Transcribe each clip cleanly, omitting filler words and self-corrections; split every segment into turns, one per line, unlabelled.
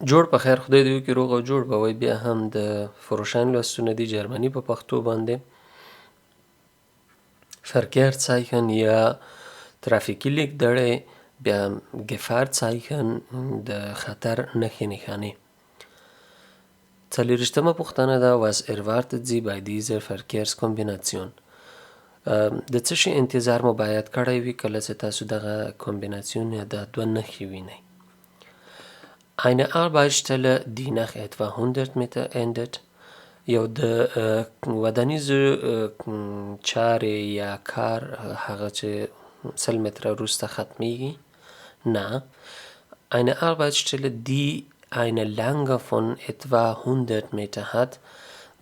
جوړ په خیر، خدای دې وکړي روغ او جوړ به وئ. بیا هم د فروشان لوستونه دي جرمني په پښتو باندې. Verkehrszeichen یا ترافیکي لیکدړی، بیا Gefahrzeichen د خطر نښې نښانې. 40مه پوښتنه ده Was erwartet Sie bei dieser Verkehrskombination؟ د څه شي انتظار مو باید کړی وي کله چې تاسو دغه کومبیناسیون یا دا دوه نښې وینئ. Eine Arbeitsstelle, die nach etwa 100 Meter endet. یو د ودانیزو چارې یا کار هغه چې 100 متره وروسته ختمیږي. نه. Eine Arbeitsstelle, die eine Länge von etwa 100 Meter hat.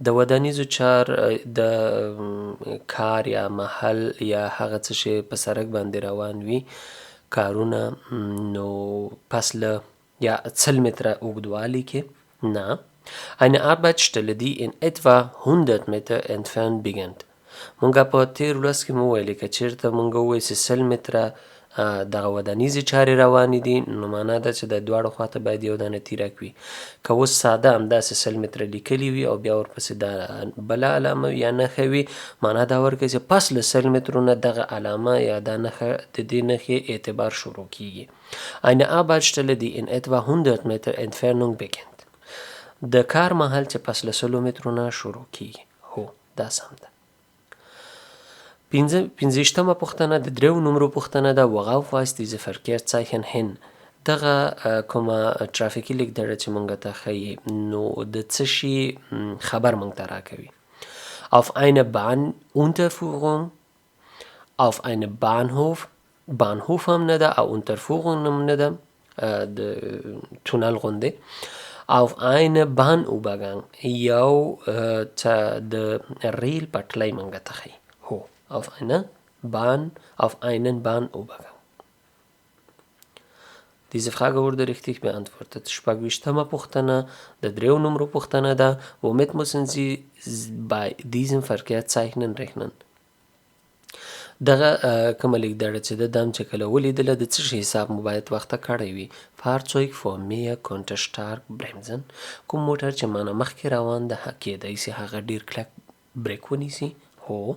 د ودانیزو چار د کار یا محل یا هغه څه چې په سړک باندې روان وي کارونه نو پس له یا 100 متره اوږدوالي کې. نه. Eine Arbeitsstelle, die in etwa 100 Meter entfernt beginnt. مونږه په تیر ورځ کې مو ویلې که چېرته مونږ ووایو چې 100 متره دغه ودانیزې چارې روانې دي نو معنا ده چې د دواړو خواته باید یو دانه تیرک وي. که اوس ساده همداسې 100 متره لیکلي وي او بیا ورپسې دا بله علامه یا نښه وي معنا دا ورکوي چې پس له 100 مترو نه دغه علامه یا دا نښه د دې نښې اعتبار شروع کیږي. Eine Arbeitsstelle, die in etwa 100 Meter Entfernung beginnt. د کار محل چې پس له 100 مترو نه شروع کیږي. هو دا سم ده. 50مه پوښتنه د 3 نمرو پوښتنه ده Worauf weist diese Verkehrszeichen hin؟ دغه کومه ترافیکي لیکدړه چې مونږ ته ښیي نو د څه شي خبر مونږ ته راکوي. Auf eine Bahnunterführung, auf eine Bahnhof. Bahnhof هم نه ده او Unterführung هم نه ده د تونل غوندې. Auf eine Bahnübergang یو د ریل پټلۍ مونږ ته ښیي. هو auf einen Bahnübergang. Diese Frage wurde richtig beantwortet. 26مه پوښتنه د 3 نمرو پوښتنه ده Womit müssen Sie bei diesen Verkehrszeichen rechnen؟ دغه کومه لیکدړه چې ده دم چې کله ولیدله د څه شي حساب مو باید وخته کړی وي. Fahrzeug vor mir konnte stark bremsen. کوم موټر چې مانه مخکې روان ده کیدای سي هغه ډیر کلک بریک ونیسي. هو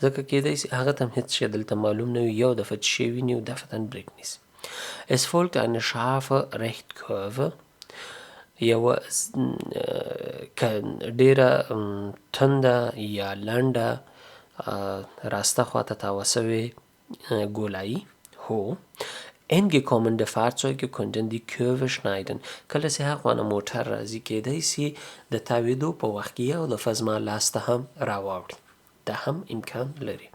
ځکه کیدای سي هغه ته هم هېڅ شی دلته معلوم نه وي یو دفعه چې شی ویني او دفعتاً بریک نیسي. Es folgt eine scharfe Rechtkurve. یوه ډیره تنده یا لنډه راسته خواته تاوه سوې ګولایي. هو Entgekommene Fahrzeuge konnten die Kurve schneiden. کله چې هغوانه موټر راځي کیدای سي د تاوېدو په وخت کې یو دفعه زما لاس ته هم راواوړي. دا هم امکان لري.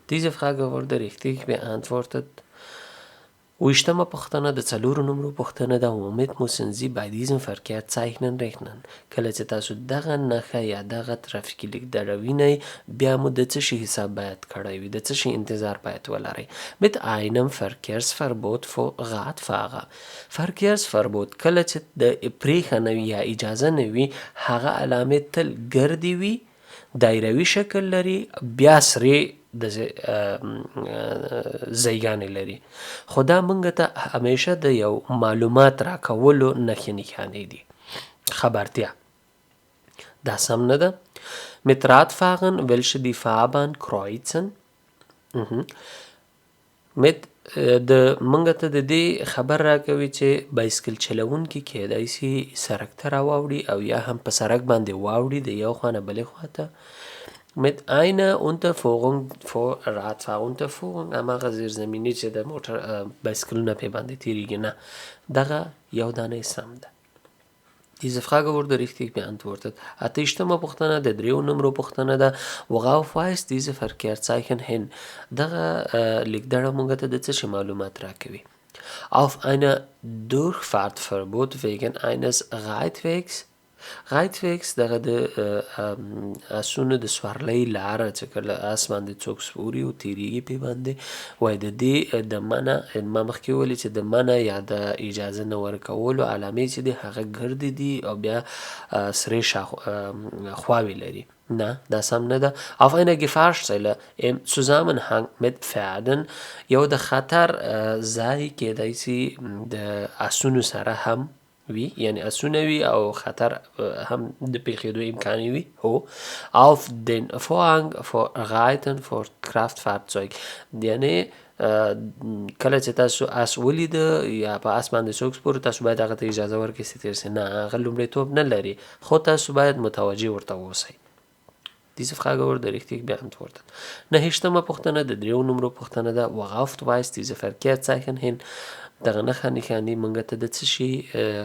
Diese Frage wurde richtig beantwortet. 28مه پوښتنه د 4 نمرو پوښتنه ده Womit müssen Sie bei diesen Verkehrszeichen rechnen؟ کله چې تاسو دغه نښه یا دغه ترافیکي لیکدړه وینئ بیا مو د څه شي حساب باید کړی وي د څه شي انتظار باید ولرئ. Mit einem Verkehrsverbot für Radfahrer. Verkehrsverbot کله چې د پریښه نه وي یا اجازه نه وي هغه علامې تل ګردې وي دایروي شکل لري بیا سرې د ځایګانې لري خو دا مونږ ته همیشه د یو معلومات راکولو نښې نښانې دي. خبرتیا دا سم نه ده. Mit Radfahrern welche die Fahrbahn kreuzen. د مونږ ته د دې خبر راکوي چې بایسکل چلونکي کیدای سي سړک ته راواوړي او یا هم په سړک باندې واوړي د یو خوا نه بلې خوا ته. Mit einer Unterführung für Radfahrer. Unterführung هماغه زیرزمیني چې د موټر بایسکلونه پې باندې تیریږي نه دغه یو دانه سم ده. Diese Frage wurde richtig beantwortet. 28مه پوښتنه د 3 نمرو پوښتنه ده Worauf weist diese Verkehrszeichen hin؟ دغه لیکدړه مونږ ته د څه شي معلومات راکوي. Auf einer Durchfahrtverbot wegen eines Reitwegs. Reitwegs دغه د اسونو د سورلۍ لاره چې کله اس باندې څوک سپوري او تیریږي پې باندې وایي د دې د منع ما مخکې وویلې چې د منع یا د اجازه نه ورکولو علامې چې دي هغه ګردې دي او بیا سرې خواوې لري. نه دا سم نه ده. Auf einer Gefahrstelle im Zusammenhang mit Pferden یو د خطر ځای کیدای سي د اسونو سره هم وي، یعنی اسونه وي او خطر هم د پیښېدو امکان وي. هو auf den Vorhang vorreiten für Kraftfahrzeug، یعنی کله چې تاسو اس ولیده یا په اس باندې څوک سپور، تاسو باید هغه ته اجازه ورکړئ چې تېر سي. نه، هغه لومړیتوب نه لري، خو تاسو باید متوجه ورته اوسئ. Diese Frage wurde richtig beantwortet. 9. پوښتنه د 3 نمرو پوښتنه ده. worauf weist diese Verkehrszeichen hin؟ دغه نښه نښانې موږ ته د څه شي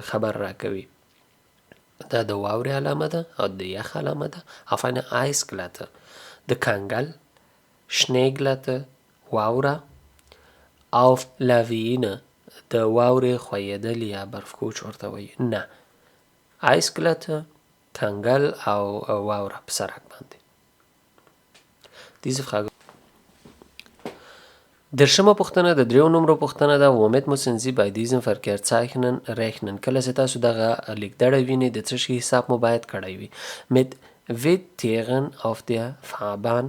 خبر راکوي؟ دا د واورې علامه ده او د یخ علامه ده. auf eine Eisglatte، د کنګل، Schneeglatte، واوره، auf Lawine، د واورې ښویېدل یا برفکوچ ورته وایي. نه، Eisglatte، کنګل او واوره په سرک باندې. Diese Frage. 10. پوښتنه د 3 نمرو پوښتنه ده. womit müssen Sie bei diesen Verkehrszeichen rechnen؟ کله چې تاسو دغه لیکدړه وینئ د څه شي حساب مو باید کړی وي. mit Wildtieren auf der Fahrbahn،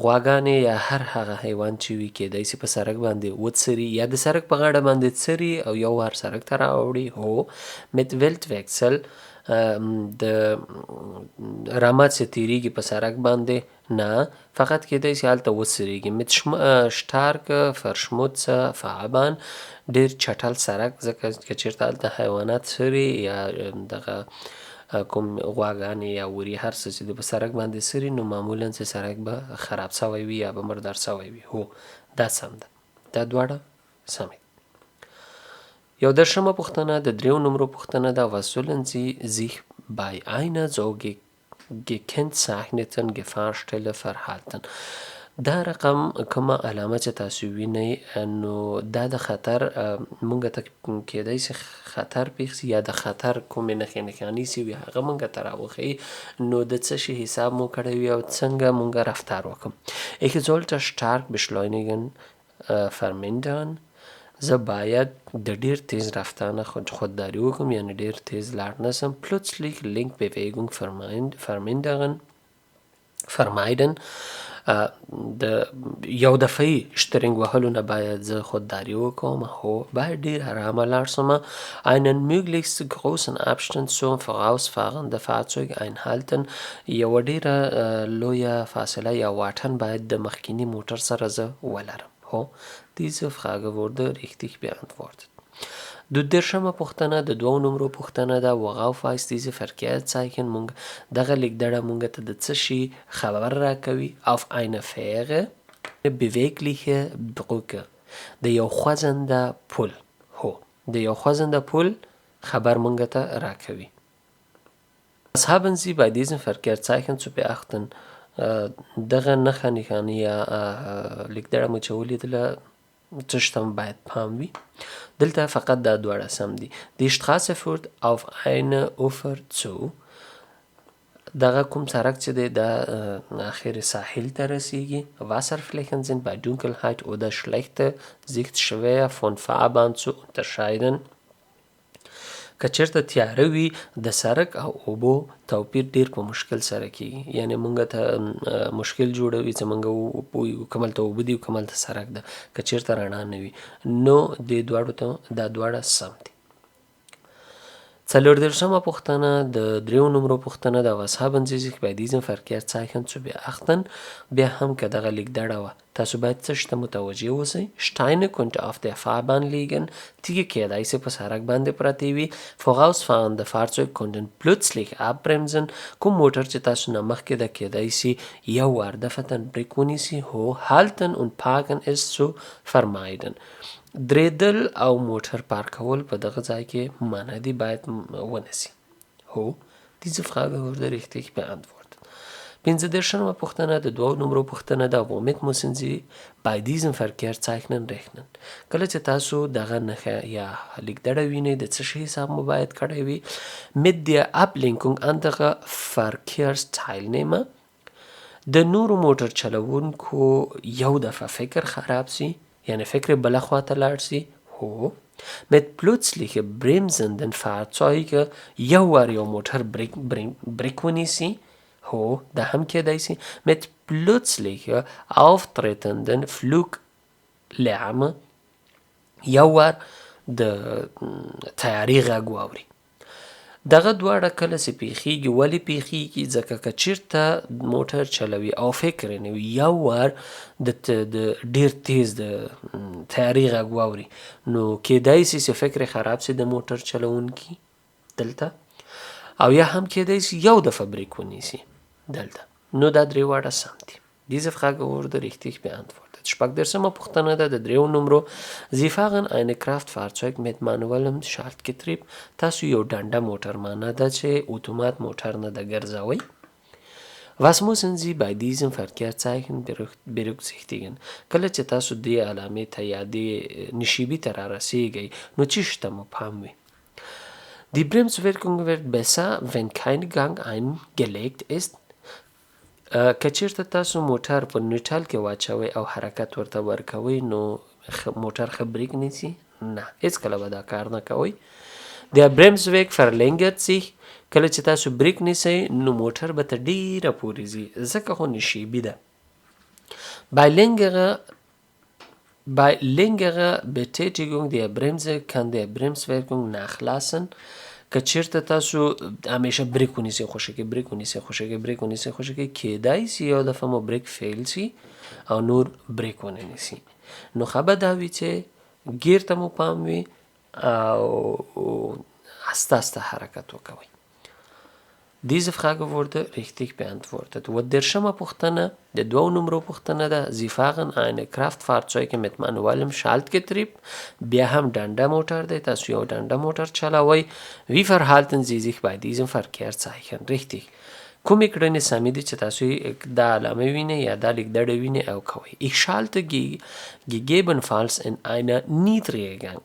غواګانې یا هر هغه حیوان چې وي کیدای شي په سړک باندې وڅري یا د سړک په غاړه باندې څري او یو وار سړک ته راوړي. هو mit Wildwechsel، د رمد چې تیریږي په سړک باندې. نه، فقط کیدای شي هلته وڅریږي. mit Stark Verschmutzte Fahrbahn، ډېر چټل سړک، ځکه که چېرته هلته حیوانات څري یا دغه کوم غواګانې یا وري هر څه چې په سړک باندې څري، نو معمولا چې سړک به خراب سوی وي یا به مردار سوی وي. هو دا سم ده، دا دواړه سمې. 11. پوښتنه د 3 نمرو پوښتنه ده. was sollen Sie sich bei einer so gekennzeichneten Gefahrstelle verhalten؟ دا رقم کومه علامه چې تاسو وینئ، نو دا د خطر مونږ ته کیدای شي خطر پیښ سي یا د خطر کومې نښې نښانې سي وي، هغه مونږ ته راوښیي. نو د څه شي حساب مو کړی وي او څنګه مونږ رفتار وکړو. ich sollte stark beschleunigen vermindern، زه باید د ډیر تیز رفتن خودداري وکړم، یعنی ډیر تیز لاړ نسم. plötzlich Lenkbewegung vermeiden، د یو دفعي شترنګ وهلو نه باید زه خودداري وکړم. هو باید ډیر ارامه لاړ سم. einen möglichst großen Abstand zum vorausfahrende Fahrzeug einhalten، یو ډیره لویه فاصله یا واټن باید د مخکینی موټر سره زه ولرم. هو diese Frage wurde richtig beantwortet. 12. پوښتنه د 2 نمرو پوښتنه ده. worauf weist diese Verkehrszeichen؟ مونږ دغه لیکدړه مونږ ته د څه شي خبر راکوي؟ auf eine faire bewegliche Brücke، د یو خوځنده پل. هو د یو خوځنده پل خبر مونږ ته راکوي. was haben Sie bei diesen Verkehrszeichen zu beachten؟ دغه نښه نښانې یا لیکدړه مو چې ولیدله څه شته باید پام وي. دلته فقط دا دواړه سم دي. die Straße führt auf eine Ufer zu، دغه کوم سړک چې دی دا اخر ساحل ته رسیږي. Wasserflächen sind bei Dunkelheit oder schlechter Sicht schwer von Fahrbahn zu unterscheiden، که چېرته تیاره وي د سړک او اوبو توپیر ډېر په مشکل سره کېږي، یعنی موږ ته مشکل جوړوي چې موږ وپوهېږو کوم هلته اوبه دي او کوم هلته سړک ده. که چېرته رڼا نه وي نو دې دواړو ته دا دواړه سم دي. 14. پوښتنه د 3 نمرو پوښتنه ده. was haben Sie sich bei diesen Verkehrszeichen zu beachten؟ بیا هم که دغه لیکدړه وه تاسو باید څه شته متوجه اوسئ. Steine konnte auf der Fahrbahn liegen، تیږې کیدای شي په سړک باندې پرتې وي. vorausfahrende Fahrzeug konnten plötzlich abbremsen، کوم موټر چې تاسو نه مخکې ده کیدای شي یو وار دفتن بریک ونیسي. هو halten und parken ist zu vermeiden، درېدل او موټر پارکول په دغه ځای کې منع دي، باید ونسي. هو diese Frage wurde richtig beantwortet. 15. پوښتنه د 2 نمرو پوښتنه ده. womit müssen Sie bei diesen Verkehrszeichen rechnen؟ کله چې تاسو دغه نښه یا لیکدړه وینئ د څه شي حساب مو باید کړی وي. mit der Ablenkung anderer Verkehrsteilnehmer، د نورو موټر چلوونکو یو دفعه فکر خراب سي، یعنی فکر بله خواته لاړ سي. هو mit plötzlich bremsenden Fahrzeuge، یو وار یو موټر بریک ونیسي. هو دا هم کیدای سي. mit plötzlich auftretenden Fluglärm، یو وار د تیارې غږ واوري. دغه دواړه کله چې پیښیږي، ولې پیښیږي؟ ځکه که چیرته موټر چلوي او فکر نه وي، یو وار د ډیر تیز د تیارې غږ واوري، نو کیدای شي چې فکر خراب شي د موټر چلوونکي دلته، او یا هم کیدای شي یو دفعه بریک ونیسي دلته. نو دا درې واړه سم دي. Diese Frage wurde richtig beantwortet. Spagdersama Puchtana da dreu numero. Sie fahren eine Kraftfahrzeug mit manuellem Schaltgetrieb. Tasu yo danda Motor mana da che Automat Motor na da gerzawi. Was müssen Sie bei diesem Verkehrszeichen berücksichtigen? Kala che tasu die alame ta ya die nishibi tararasigi no chishta mo pamwi. Die Bremswirkung wird besser, wenn kein Gang eingelegt ist. که چیرته تاسو موټر په نیوټرل کې واچوئ او حرکت ورته ورکوئ، نو موټر ښه بریک نیسي؟ نه، هیڅکله به دا کار نه کوئ. Der Bremsweg verlängert sich. کله چې تاسو بریک نیسئ نو موټر به تر ډیره پورې ځي، ځکه خو نشیبي ده. Bei längerer Betätigung der Bremse kann der Bremswirkung nachlassen. که چیرته تاسو همیشه بریک ونیسئ خوشکی، بریک ونیسئ خوشکی، بریک ونیسئ خوشکی، کیدای شي یو دفعه مو بریک فیل شي او نور بریک ونه نیسي. نو ښه به دا وي چې ګیر ته مو پام وي او آسته آسته حرکت وکوئ. Diese Frage wurde richtig beantwortet. ودرشمه پوښتنه د 2 نمرو پوښتنه ده. Sie fahren eine Kraftfahrzeuge mit manuellem Schaltgetrieb. بیا هم ډنډه موټر دی، تاسو یو ډنډه موټر چلوئ. Wie verhalten Sie sich bei diesem Verkehrszeichen? Richtig. کومې کړنې سمې دي چې تاسو دا علامه وینئ یا دا لیکدړې وینئ او کوئ. Ich schalte gegebenenfalls in einer niedrigen Gang.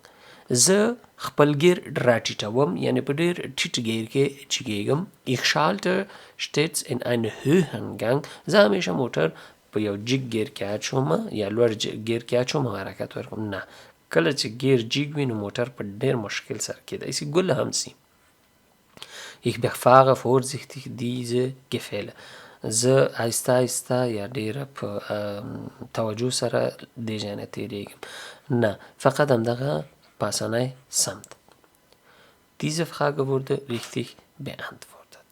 زه خپل ګیر راټیټوم، یعنی په ډیر ټیټ ګیر کې چګیږم. Ich schalte stets in einen höheren Gang. زه همیشه موټر په یو جګ ګیر کې اچوم یا لوړ ګیر کې اچوم او حرکت ورکوم. نه، کله چې ګیر جګ وي نو موټر په ډیر مشکل سره کیدای شي ګل هم سي. Ich befahre vorsichtig diese Gefälle. زه آهسته آهسته یا ډیره په توجه سره دې ځای نه تیریږم. نه، فقط همدغه Passanei samt. Diese Frage wurde richtig beantwortet.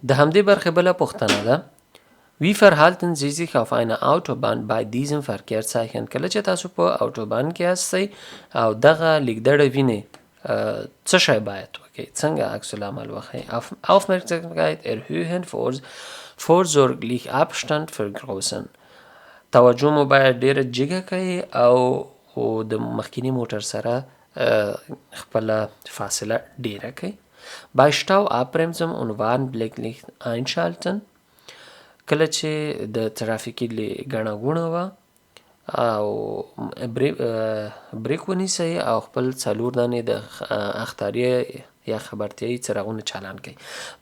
د همدې برخې بله پوښتنه ده. Wie verhalten Sie sich auf einer Autobahn bei diesem Verkehrszeichen? کله چې تاسو په اوټوبان کې یاستئ او دغه لیکدړه وینئ، څه شی باید وکړئ؟ څنګه عکس العمل وښیئ؟ Aufmerksamkeit erhöhen, vorsorglich Abstand vergrößern. توجه مو باید ډیره جګه کوئ او د مخکینی موټر سره خپله فاصله ډیره کوي. Bei Stau abbremsen und Warnblinklicht einschalten. کله چې د ترافیکي ګڼه ګوڼه وه او بریک ونیسئ او خپل څلور دانې د اختاریه یا خبرتیایي څراغونه چالان کړئ.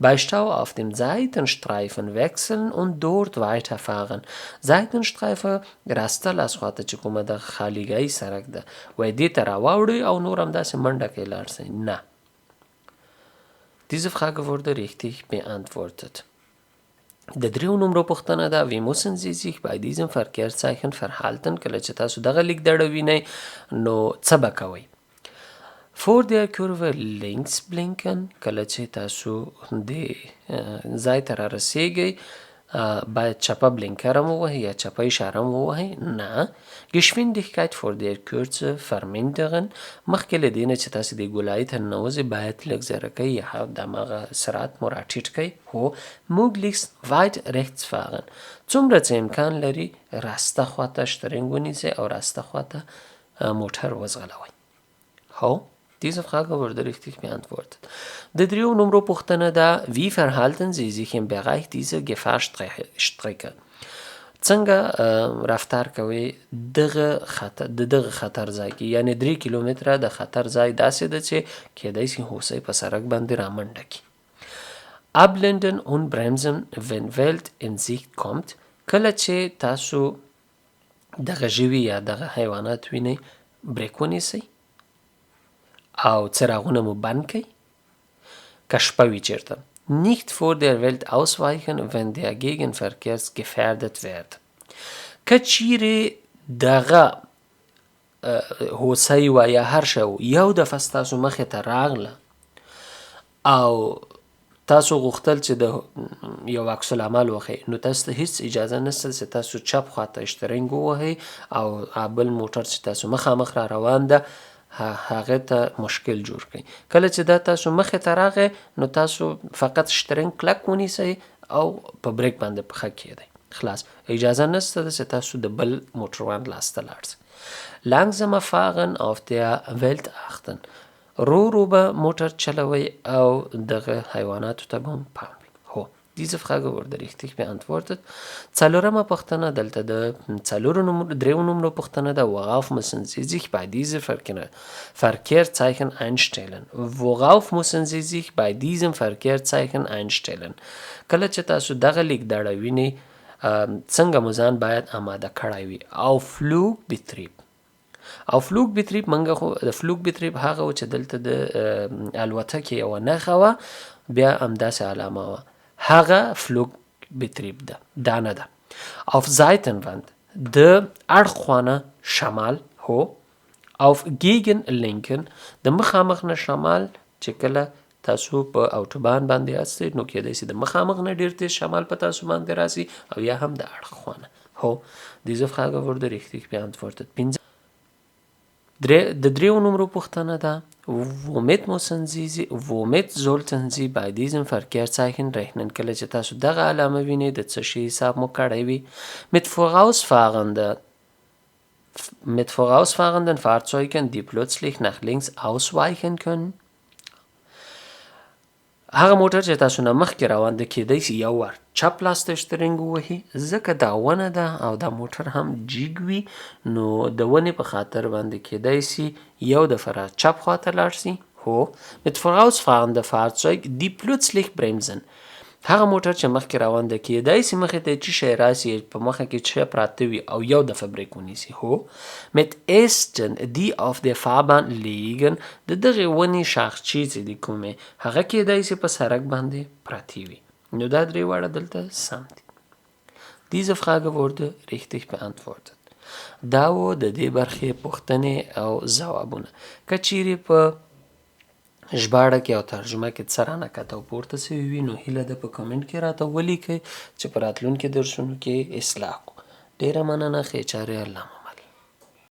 Bei Stau auf dem Seitenstreifen wechseln und dort weiterfahren. Seitenstreifen راسته لاس خواته چې کومه د خالیګۍ سړک ده، وایي دې ته راواوړئ او نور همداسې منډه کوئ لاړ شئ. نه. Diese Frage wurde richtig beantwortet. د 3 نمرو پوښتنه ده. Wie müssen Sie sich bei diesem Verkehrszeichen verhalten? کله چې تاسو دغه لیکدړه وینئ نو څه به کوئ؟ Vor der Kurve links blinken. کله چې تاسو د ځای ته رارسیږئ باید چپه بلینکر هم ووهئ یا چپه اشاره هم ووهئ. نه. Geschwindigkeit vor der Kürze vermindern. مخکې له دې نه چې تاسو د ګولایي ته ننوځئ باید لږ زیره کوئ یا د هماغه سرعت مو راټیټ کوئ. هو. Möglichst weit rechts fahren. څومره چې امکان لري راسته خواته شترنګ ونیسئ او راسته خواته موټر وځغلوئ. هو. Diese Frage wurde richtig beantwortet. د 3 نمرو پوښتنه ده. Wie verhalten Sie sich im Bereich dieser Gefahrstrecke? څنګه رفتار کوئ دغه خطر ځای کې؟ یعنی 3 کیلومتره د خطر ځای داسې ده چې کیدای شي هوسۍ په سړک باندې رامنډه کړي. Abblenden und bremsen wenn Wild in Sicht kommt. کله چې تاسو دغه ژوي یا دغه حیوانات وینئ بریک ونیسئ او څراغونه مو بند کړئ که شپه وي چیرته. Nicht vor der Welt ausweichen, wenn der Gegenverkehr gefährdet wird. که چیرې دغه هوسۍ وه یا هر شی و یو دفعه ستاسو مخې ته راغله او تاسو غوښتل چې د یو عکس العمل وښئ، نو تاسو ته هیڅ اجازه نشته چې تاسو چپ خواته اشترینګ ووهئ او بل موټر چې تاسو مخامخ را روان ده هغې ته مشکل جوړ کړئ. کله چې دا تاسو مخې ته راغی نو تاسو فقط اشترینګ کلک ونیسئ او په بریک باندې پښه کیږدئ. خلاص اجازه نشته ده چې تاسو د بل موټروان لاس ته لاړ شئ. Langsamer fahren auf der Welt achten. رو به موتر چلوی او دغه حیواناتو ته به پام وي. هو diese Frage wurde richtig beantwortet. څلورمه پوښتنه دلته د دریو نمرو پوښتنه ده. worauf müssen Sie sich bei diesem Verkehrszeichen einstellen? worauf müssen Sie sich bei diesem Verkehrszeichen einstellen? کله چې تاسو دغه لیکدړه وینئ څنګه مو ځان باید آماده کړی وي. او Flugbetrieb او فلوک بیتریب منګه خو د فلوک بیتریب هغه و چې دلته د الوتکې یوه نښه وه بیا همداسې علامه وه، هغه فلوک بیتریب ده، دا نه ده. auf Seitenwand د اړخوانه شمال هو. auf Gegenlinken د مخامخ نه شمال چې کله تاسو په اوټوبان باندې یاستئ نو کیدای شي د مخامخ نه ډیر تیز شمال په تاسو باندې راسي او یا هم د اړخوانه. هو diese Frage wurde richtig beantwortet. د دریو نمرو پوښتنه ده. womit sollten Sie bei diesem Verkehrszeichen rechnen؟ کله چې تاسو دغه علامه وینئ د څه شي حساب مو کړی وي. mit vorausfahrenden Fahrzeugen die plötzlich nach links ausweichen können. هغه موټر چې تاسو نه مخکې روان ده کیدای شي یو وار چپ لاس ته اشترینګ ووهي، ځکه دا ونه ده او دا موټر هم جیګ وي نو د ونې په خاطر باندې کیدای شي یو دفعه را چپ خواته لاړ شي. هو mit vorausfahrende Fahrzeug die plötzlich bremsen. هغه موټر چې مخکې روان ده کیدای شي مخې ته چې شی راسي په مخه کې چې پراته وي او یو دفعه بریک ونیسي. هو mit Ästen die auf der Fahrbahn liegen د دغې ونې شاخچې چې دي کومې هغه کیدای شي په سړک باندې پراتې وي. نو دا درې واړه دلته سم دي. diese Frage wurde richtig beantwortet. دا و د دې برخې پوښتنې او ځوابونه. که چیرې په ژباړه کې او ترجمه کې څه رانه کته او پورته سوي وي نو هیله ده په کمنټ کې راته ولیکئ چې په راتلونکي درسونو کې اصلاح کړو. ډېره مننه. ښې چارې الله